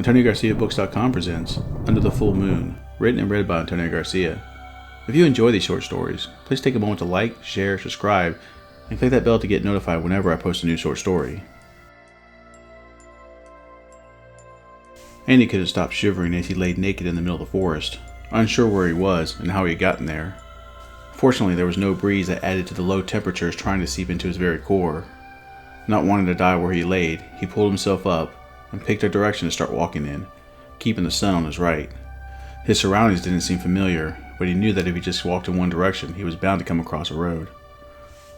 AntonioGarciaBooks.com presents Under the Full Moon, written and read by Antonio Garcia. If you enjoy these short stories, please take a moment to like, share, subscribe, and click that bell to get notified whenever I post a new short story. Andy couldn't stop shivering as he lay naked in the middle of the forest, unsure where he was and how he had gotten there. Fortunately, there was no breeze that added to the low temperatures trying to seep into his very core. Not wanting to die where he laid, he pulled himself up and picked a direction to start walking in, keeping the sun on his right. His surroundings didn't seem familiar, but he knew that if he just walked in one direction, he was bound to come across a road.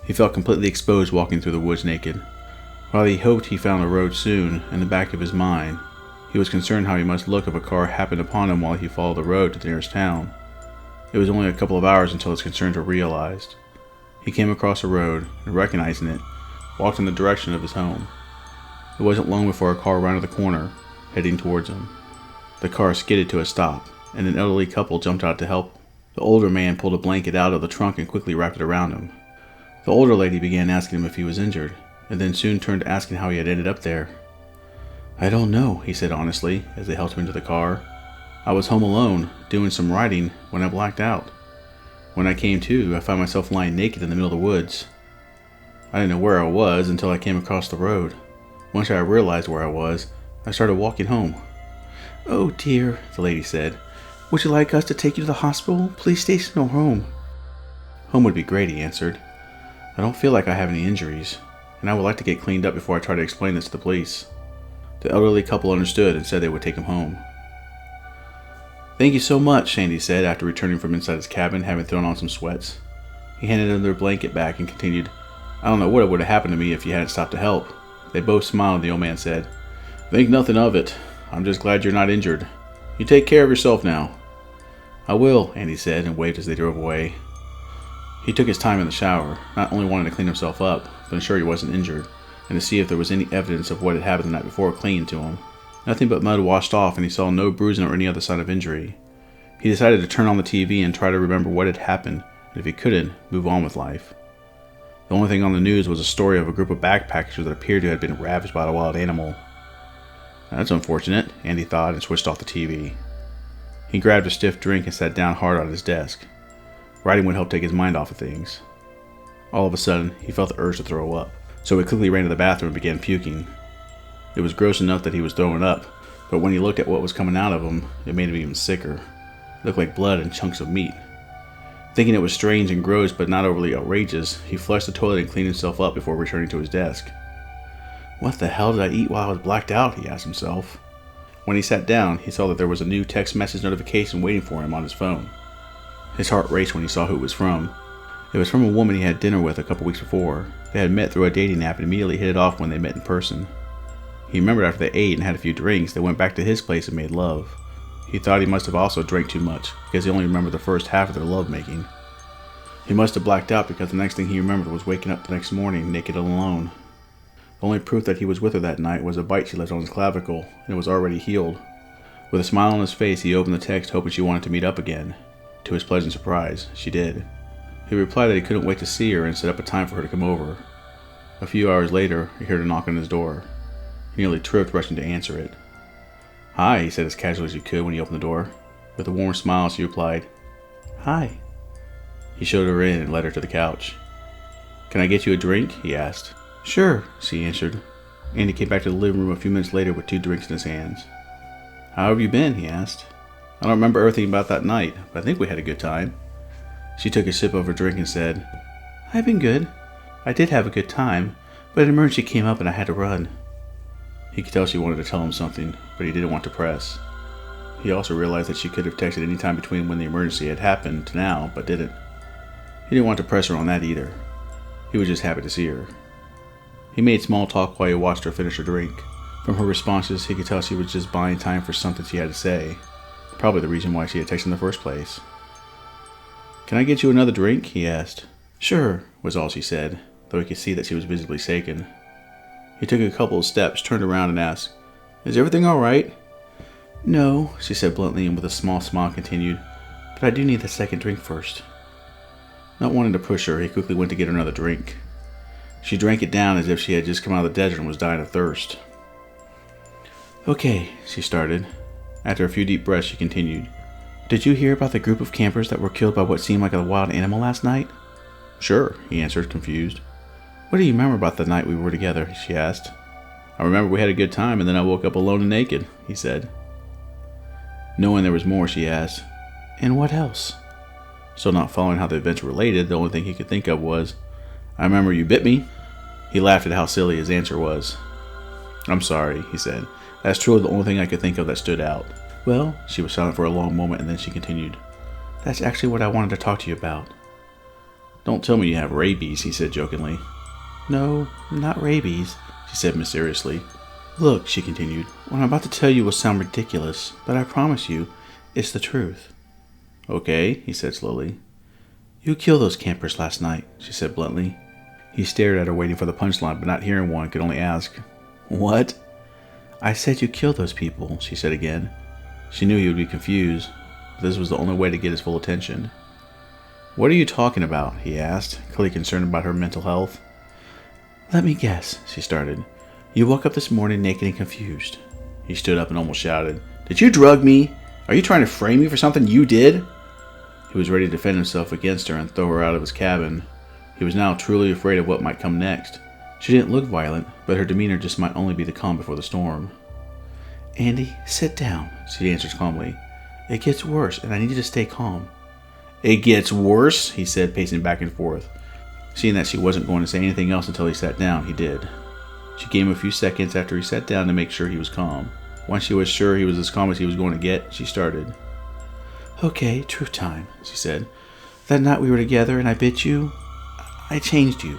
He felt completely exposed walking through the woods naked. While he hoped he found a road soon, in the back of his mind, he was concerned how he must look if a car happened upon him while he followed the road to the nearest town. It was only a couple of hours until his concerns were realized. He came across a road, and recognizing it, walked in the direction of his home. It wasn't long before a car rounded the corner, heading towards him. The car skidded to a stop, and an elderly couple jumped out to help. The older man pulled a blanket out of the trunk and quickly wrapped it around him. The older lady began asking him if he was injured, and then soon turned to asking how he had ended up there. "I don't know," he said honestly, as they helped him into the car. "I was home alone, doing some writing, when I blacked out. When I came to, I found myself lying naked in the middle of the woods. I didn't know where I was until I came across the road. Once I realized where I was, I started walking home." "Oh dear," the lady said. "Would you like us to take you to the hospital? Police station or home?" "Home would be great," he answered. "I don't feel like I have any injuries, and I would like to get cleaned up before I try to explain this to the police." The elderly couple understood and said they would take him home. "Thank you so much," Sandy said after returning from inside his cabin, having thrown on some sweats. He handed them their blanket back and continued, "I don't know what would have happened to me if you hadn't stopped to help." They both smiled and the old man said, "Think nothing of it. I'm just glad you're not injured. You take care of yourself now." "I will," Andy said and waved as they drove away. He took his time in the shower, not only wanting to clean himself up, but ensure he wasn't injured, and to see if there was any evidence of what had happened the night before clinging to him. Nothing but mud washed off, and he saw no bruising or any other sign of injury. He decided to turn on the TV and try to remember what had happened, and if he couldn't, move on with life. The only thing on the news was a story of a group of backpackers that appeared to have been ravaged by a wild animal. "That's unfortunate," Andy thought, and switched off the TV. He grabbed a stiff drink and sat down hard on his desk. Writing would help take his mind off of things. All of a sudden, he felt the urge to throw up, so he quickly ran to the bathroom and began puking. It was gross enough that he was throwing up, but when he looked at what was coming out of him, it made him even sicker. It looked like blood and chunks of meat. Thinking it was strange and gross but not overly outrageous, he flushed the toilet and cleaned himself up before returning to his desk. "What the hell did I eat while I was blacked out?" he asked himself. When he sat down, he saw that there was a new text message notification waiting for him on his phone. His heart raced when he saw who it was from. It was from a woman he had dinner with a couple weeks before. They had met through a dating app and immediately hit it off when they met in person. He remembered after they ate and had a few drinks, they went back to his place and made love. He thought he must have also drank too much, because he only remembered the first half of their lovemaking. He must have blacked out because the next thing he remembered was waking up the next morning naked and alone. The only proof that he was with her that night was a bite she left on his clavicle, and it was already healed. With a smile on his face, he opened the text hoping she wanted to meet up again. To his pleasant surprise, she did. He replied that he couldn't wait to see her and set up a time for her to come over. A few hours later, he heard a knock on his door. He nearly tripped rushing to answer it. "Hi," he said as casually as he could when he opened the door. With a warm smile, she replied, "Hi." He showed her in and led her to the couch. "Can I get you a drink?" he asked. "Sure," she answered. Andy came back to the living room a few minutes later with 2 drinks in his hands. "How have you been?" he asked. "I don't remember everything about that night, but I think we had a good time." She took a sip of her drink and said, "I've been good. I did have a good time, but an emergency came up and I had to run." He could tell she wanted to tell him something, but he didn't want to press. He also realized that she could have texted any time between when the emergency had happened to now, but didn't. He didn't want to press her on that either. He was just happy to see her. He made small talk while he watched her finish her drink. From her responses, he could tell she was just buying time for something she had to say. Probably the reason why she had texted in the first place. "Can I get you another drink?" he asked. "Sure," was all she said, though he could see that she was visibly shaken. He took a couple of steps, turned around and asked, "Is everything all right?" "No," she said bluntly, and with a small smile continued, "but I do need the second drink first." Not wanting to push her, he quickly went to get her another drink. She drank it down as if she had just come out of the desert and was dying of thirst. Okay, she started. After a few deep breaths, she continued. Did you hear about the group of campers that were killed by what seemed like a wild animal last night? Sure, he answered, confused. What do you remember about the night we were together? She asked. I remember we had a good time and then I woke up alone and naked, he said. Knowing there was more, she asked, and what else? Still not following how the events were related, the only thing he could think of was, I remember you bit me. He laughed at how silly his answer was. I'm sorry, he said. That's truly the only thing I could think of that stood out. Well, she was silent for a long moment and then she continued. That's actually what I wanted to talk to you about. Don't tell me you have rabies, he said jokingly. No, not rabies, she said mysteriously. Look, she continued, what I'm about to tell you will sound ridiculous, but I promise you, it's the truth. Okay, he said slowly. You killed those campers last night, she said bluntly. He stared at her waiting for the punchline, but not hearing one, could only ask, What? I said you killed those people, she said again. She knew he would be confused, but this was the only way to get his full attention. What are you talking about? He asked, clearly concerned about her mental health. Let me guess, she started. You woke up this morning naked and confused. He stood up and almost shouted, Did you drug me? Are you trying to frame me for something you did? He was ready to defend himself against her and throw her out of his cabin. He was now truly afraid of what might come next. She didn't look violent, but her demeanor just might only be the calm before the storm. Andy, sit down, she answered calmly. It gets worse, and I need you to stay calm. It gets worse, he said, pacing back and forth. Seeing that she wasn't going to say anything else until he sat down, he did. She gave him a few seconds after he sat down to make sure he was calm. Once she was sure he was as calm as he was going to get, she started. Okay, truth time, she said. That night we were together and I bit you, I changed you.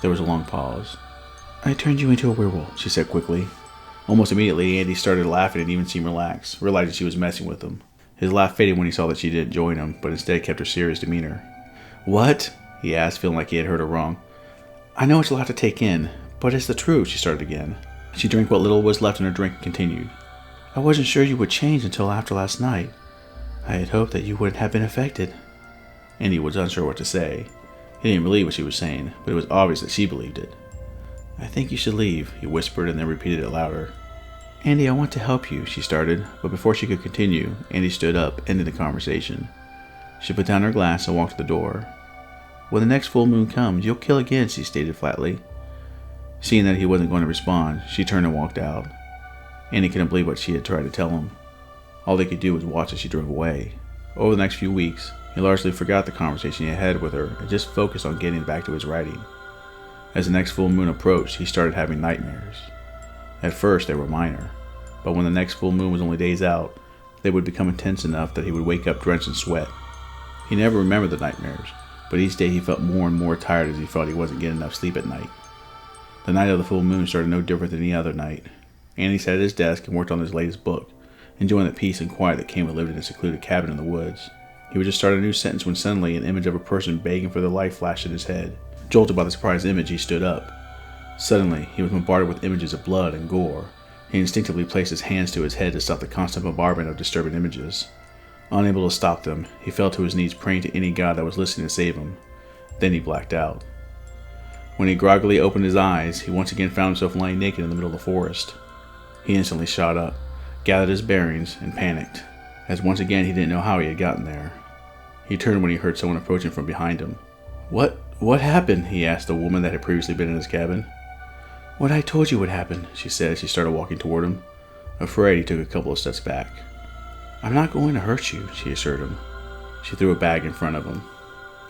There was a long pause. I turned you into a werewolf, she said quickly. Almost immediately, Andy started laughing and even seemed relaxed, realizing she was messing with him. His laugh faded when he saw that she didn't join him, but instead kept her serious demeanor. What? He asked, feeling like he had heard her wrong. I know it's a lot to take in, but it's the truth, she started again. She drank what little was left in her drink and continued. I wasn't sure you would change until after last night. I had hoped that you wouldn't have been affected. Andy was unsure what to say. He didn't believe what she was saying, but it was obvious that she believed it. I think you should leave, he whispered and then repeated it louder. Andy, I want to help you, she started, but before she could continue, Andy stood up, ending the conversation. She put down her glass and walked to the door. When the next full moon comes, you'll kill again, she stated flatly. Seeing that he wasn't going to respond, she turned and walked out. Andy couldn't believe what she had tried to tell him. All they could do was watch as she drove away. Over the next few weeks, he largely forgot the conversation he had with her and just focused on getting back to his writing. As the next full moon approached, he started having nightmares. At first, they were minor, but when the next full moon was only days out, they would become intense enough that he would wake up drenched in sweat. He never remembered the nightmares, but each day he felt more and more tired as he felt he wasn't getting enough sleep at night. The night of the full moon started no different than any other night. Andy sat at his desk and worked on his latest book, enjoying the peace and quiet that came with living in a secluded cabin in the woods. He would just start a new sentence when suddenly an image of a person begging for their life flashed in his head. Jolted by the surprised image, he stood up. Suddenly, he was bombarded with images of blood and gore. He instinctively placed his hands to his head to stop the constant bombardment of disturbing images. Unable to stop them, he fell to his knees praying to any god that was listening to save him. Then he blacked out. When he groggily opened his eyes, he once again found himself lying naked in the middle of the forest. He instantly shot up, gathered his bearings, and panicked, as once again he didn't know how he had gotten there. He turned when he heard someone approaching from behind him. What happened? He asked the woman that had previously been in his cabin. What I told you would happen, she said as she started walking toward him. Afraid, he took a couple of steps back. I'm not going to hurt you, she assured him. She threw a bag in front of him.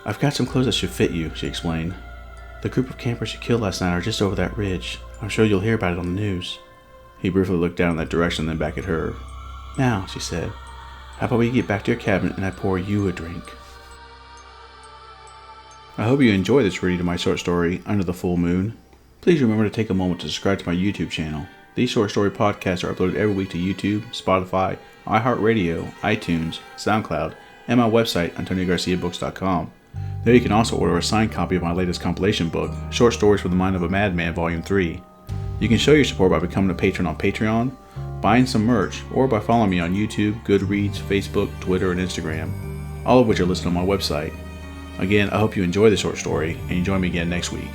I've got some clothes that should fit you, she explained. The group of campers you killed last night are just over that ridge. I'm sure you'll hear about it on the news. He briefly looked down in that direction, then back at her. Now, she said, how about we get back to your cabin and I pour you a drink? I hope you enjoyed this reading of my short story, Under the Full Moon. Please remember to take a moment to subscribe to my YouTube channel. These short story podcasts are uploaded every week to YouTube, Spotify, iHeartRadio, iTunes, SoundCloud, and my website, AntonioGarciaBooks.com. There you can also order a signed copy of my latest compilation book, Short Stories from the Mind of a Madman, Volume 3. You can show your support by becoming a patron on Patreon, buying some merch, or by following me on YouTube, Goodreads, Facebook, Twitter, and Instagram, all of which are listed on my website. Again, I hope you enjoy the short story, and you join me again next week.